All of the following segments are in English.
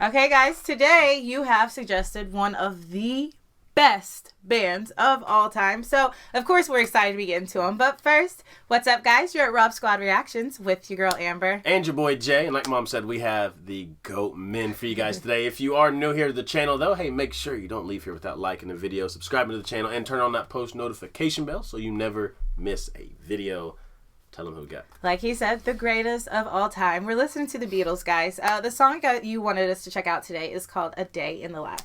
Okay, guys, today you have suggested one of the best bands of all time. So, of course, we're excited to get into them. But first, what's up, guys? You're at Rob Squad Reactions with your girl, Amber. And your boy, Jay. And like Mom said, we have the GOAT men for you guys today. If you are new here to the channel, though, hey, make sure you don't leave here without liking the video, subscribing to the channel, and turn on that post notification bell so you never miss a video. Tell them who we got. Like he said, the greatest of all time. We're listening to the Beatles, guys. The song that you wanted us to check out today is called A Day in the Life.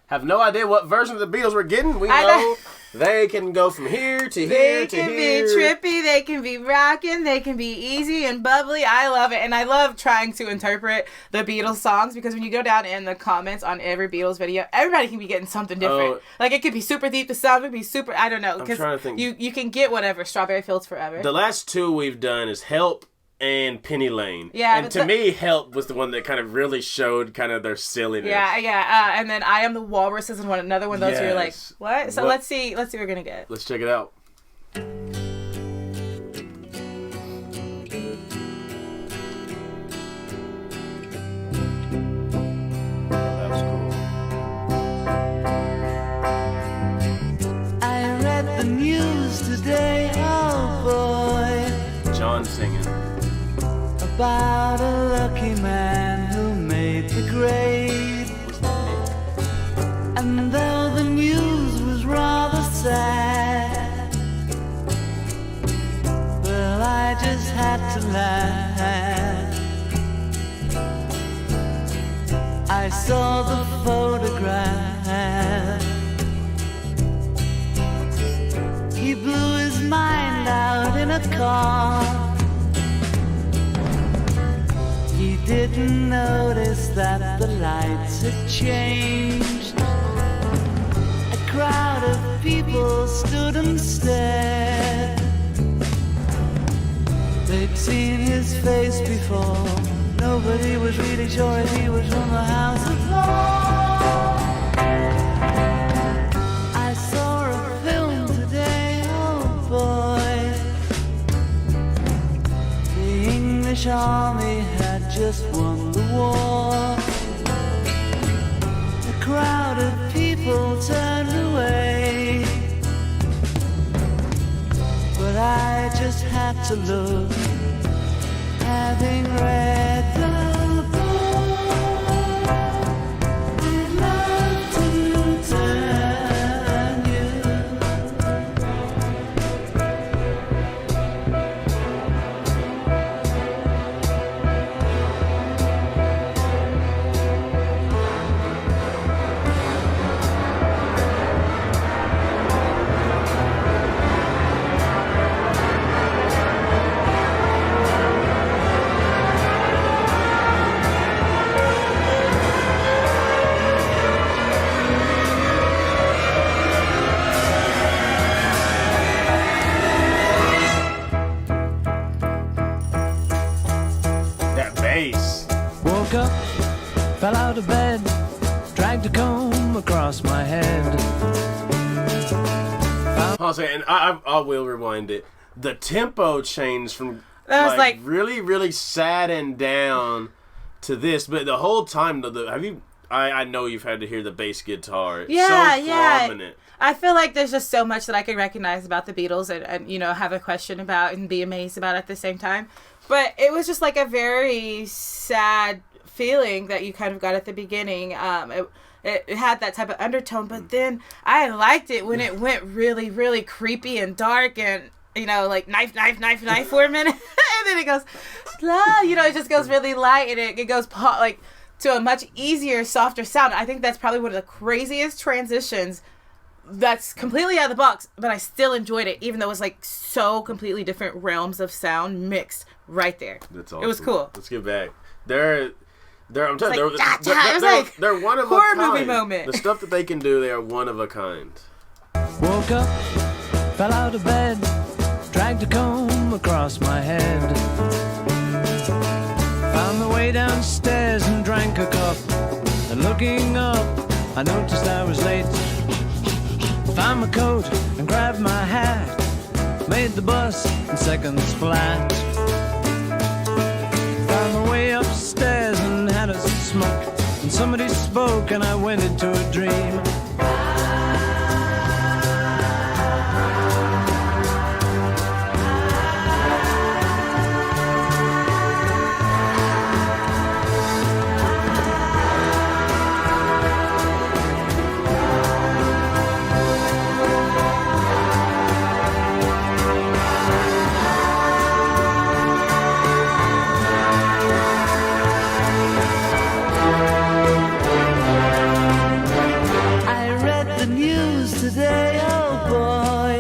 Have no idea what version of the Beatles we're getting. We know they can go from here to here to here. They can be trippy, they can be rocking, they can be easy and bubbly. I love it. And I love trying to interpret the Beatles songs because when you go down in the comments on every Beatles video, everybody can be getting something different. Like it could be super deep, the sound could be super, I don't know. I'm trying to think. You can get whatever. Strawberry Fields Forever. The last two we've done is Help and Penny Lane. Yeah, and to me, Help was the one that kind of really showed kind of their silliness. Yeah. And then I Am the Walrus is another one of those where you're like, what? So let's see what we're gonna get. Let's check it out. That's cool. I read the news today, oh boy. John singing. About a lucky man who made the grade. And though the news was rather sad, well, I just had to laugh. I saw the photograph. He blew his mind out in a car. He didn't notice that the lights had changed. A crowd of people stood and stared. They'd seen his face before. Nobody was really sure if he was from the House of Lords. I saw a film today, oh boy. The English army just won the war. A crowd of people turned away, but I just had to look, having read the book. I'd love to turn you. Woke up, fell out of bed, dragged a comb across my head. I'll say, and I will rewind it. The tempo changed from that was like really, really sad and down to this, but the whole time, I know you've had to hear the bass guitar. It's so prominent. I feel like there's just so much that I can recognize about the Beatles and have a question about and be amazed about at the same time. But it was just like a very sad feeling that you kind of got at the beginning. It had that type of undertone, but then I liked it when it went really, really creepy and dark and, like knife for a minute. And then it goes, it just goes really light and it goes like to a much easier, softer sound. I think that's probably one of the craziest transitions that's completely out of the box, but I still enjoyed it, even though it was like so completely different realms of sound mixed right there. That's awesome. It was cool. Let's get back. I'm telling you, they're one of horror a kind. movie moment. The stuff that they can do, they are one of a kind. Woke up, fell out of bed, dragged a comb across my head. Found my way downstairs and drank a cup. And looking up, I noticed I was late. Found my coat and grabbed my hat. Made the bus in seconds flat. Found my way upstairs and had a smoke. And somebody spoke and I went into a dream. Today, oh boy,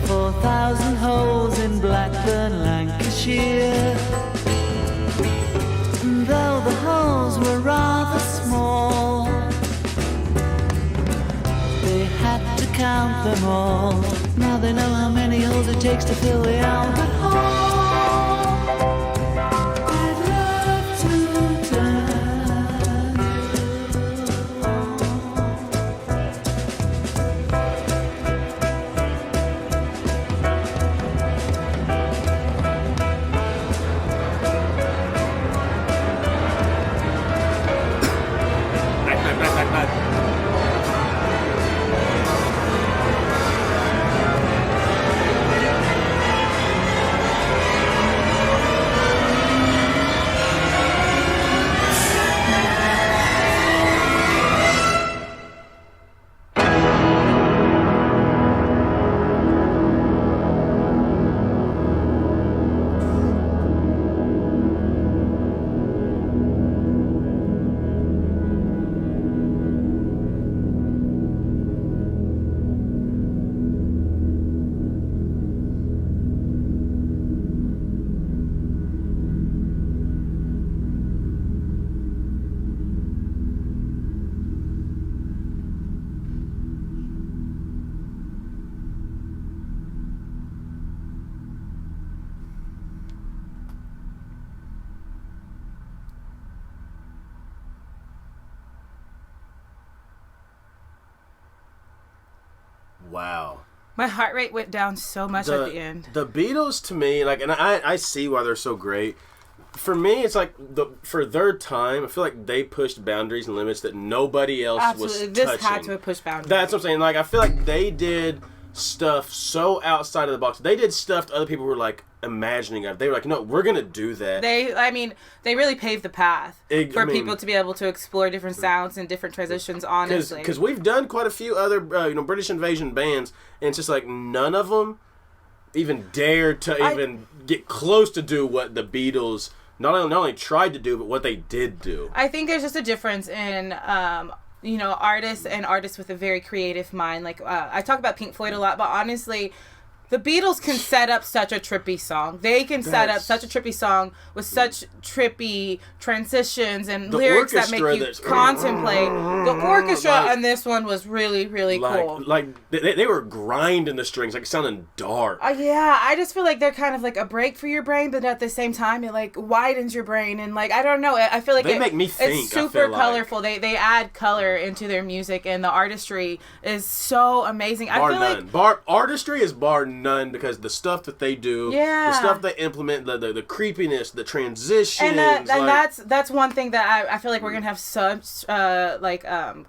4,000 holes in Blackburn, Lancashire. And though the holes were rather small, they had to count them all. Now they know how many holes it takes to fill the Albert Hall. I'd love to tell. Wow. My heart rate went down so much at the end. The Beatles, to me, like, and I see why they're so great. For me, it's like, for their time, I feel like they pushed boundaries and limits that nobody else was touching. This had to have pushed boundaries. That's what I'm saying. Like, I feel like they did stuff so outside of the box. They did stuff other people were, like, imagining of. They were like, no, we're going to do that. They really paved the path for people to be able to explore different sounds and different transitions, honestly. Because we've done quite a few other, British invasion bands, and it's just like none of them even dared to even get close to do what the Beatles not only tried to do, but what they did do. I think there's just a difference in artists with a very creative mind. Like, I talk about Pink Floyd a lot, but honestly, the Beatles can set up such a trippy song. They can set up such a trippy song with such trippy transitions and lyrics that make you contemplate. The orchestra on this one was really, really cool. Like, they were grinding the strings, like, sounding dark. Yeah, I just feel like they're kind of like a break for your brain, but at the same time, it, like, widens your brain. And, like, I don't know. I feel like they make me think. It's super colorful. They add color into their music, and the artistry is so amazing. I feel like artistry is bar none, because the stuff that they do, the stuff they implement, the creepiness, the transitions, and that's one thing that I feel like we're gonna have such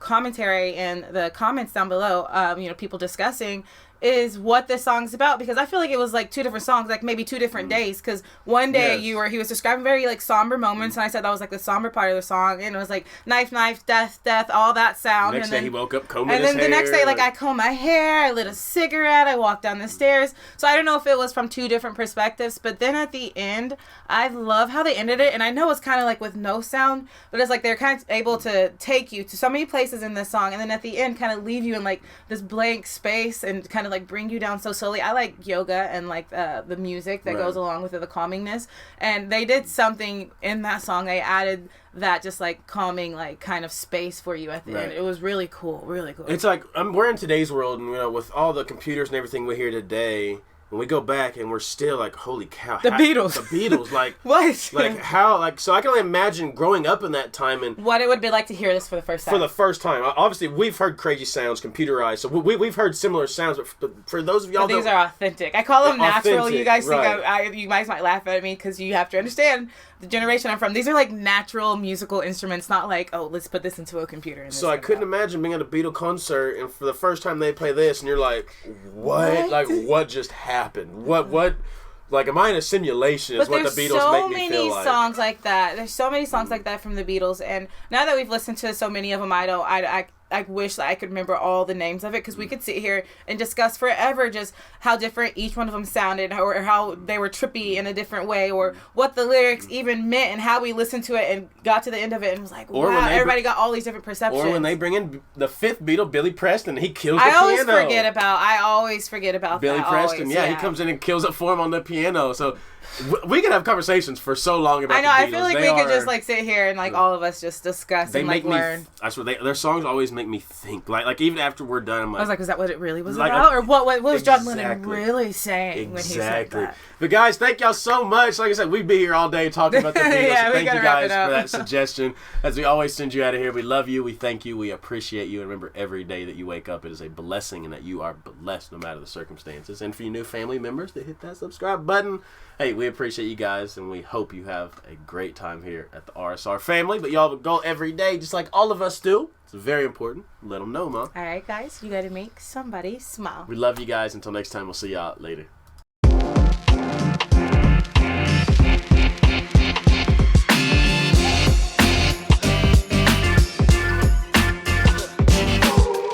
commentary in the comments down below. People discussing is what this song's about, because I feel like it was like two different songs, like maybe two different days, because one day he was describing very like somber moments, and I said that was like the somber part of the song, and it was like knife, death, all that sound. Next day he woke up combing his hair. And then the next day, like, I combed my hair, I lit a cigarette, I walked down the stairs. So I don't know if it was from two different perspectives, but then at the end, I love how they ended it, and I know it's kind of like with no sound, but it's like they're kind of able to take you to so many places in this song, and then at the end kind of leave you in like this blank space and kind of like bring you down so slowly. I like yoga and like the music that goes along with it, the calmingness, and they did something in that song. They added that just like calming, like kind of space for you at the end. It was really cool, really cool. It's like we're in today's world, and with all the computers and everything we hear today, and we go back and we're still like, holy cow, the Beatles, like what, like how, like, so I can only imagine growing up in that time and what it would be like to hear this for the first time. Obviously we've heard crazy sounds, computerized, so we've heard similar sounds, but for those of y'all, these are authentic. I call them natural. You guys think you guys might laugh at me because you have to understand the generation I'm from, these are like natural musical instruments, not like, oh, let's put this into a computer. And so I couldn't imagine being at a Beatle concert and for the first time they play this and you're like, what? Like, what just happened? What? Like, am I in a simulation? Is what the Beatles make me feel like. There's so many songs like that. There's so many songs like that from the Beatles, and now that we've listened to so many of them, I wish that I could remember all the names of it, because we could sit here and discuss forever just how different each one of them sounded, or how they were trippy in a different way, or what the lyrics even meant, and how we listened to it and got to the end of it and was like, wow, everybody got all these different perceptions. Or when they bring in the fifth Beatle, Billy Preston, he kills the piano. I always forget about Billy Preston. Yeah, he comes in and kills it for him on the piano. So we could have conversations for so long about the Beatles. I feel like we could just like sit here and like all of us just discuss and like learn. I swear, their songs always make me think. Like even after we're done, I'm like, I was like, is that what it really was about? Or what was John Lennon really saying when he said that? But guys, thank y'all so much. Like I said, we'd be here all day talking about the Beatles. Yeah, Thank you guys for that suggestion. As we always send you out of here, we love you, we thank you, we appreciate you, and remember, every day that you wake up, it is a blessing, and that you are blessed no matter the circumstances. And for you new family members to hit that subscribe button, hey, we appreciate you guys, and we hope you have a great time here at the RSR family. But y'all go every day just like all of us do. It's very important. Let them know, Mom. All right, guys, you got to make somebody smile. We love you guys. Until next time, we'll see y'all later.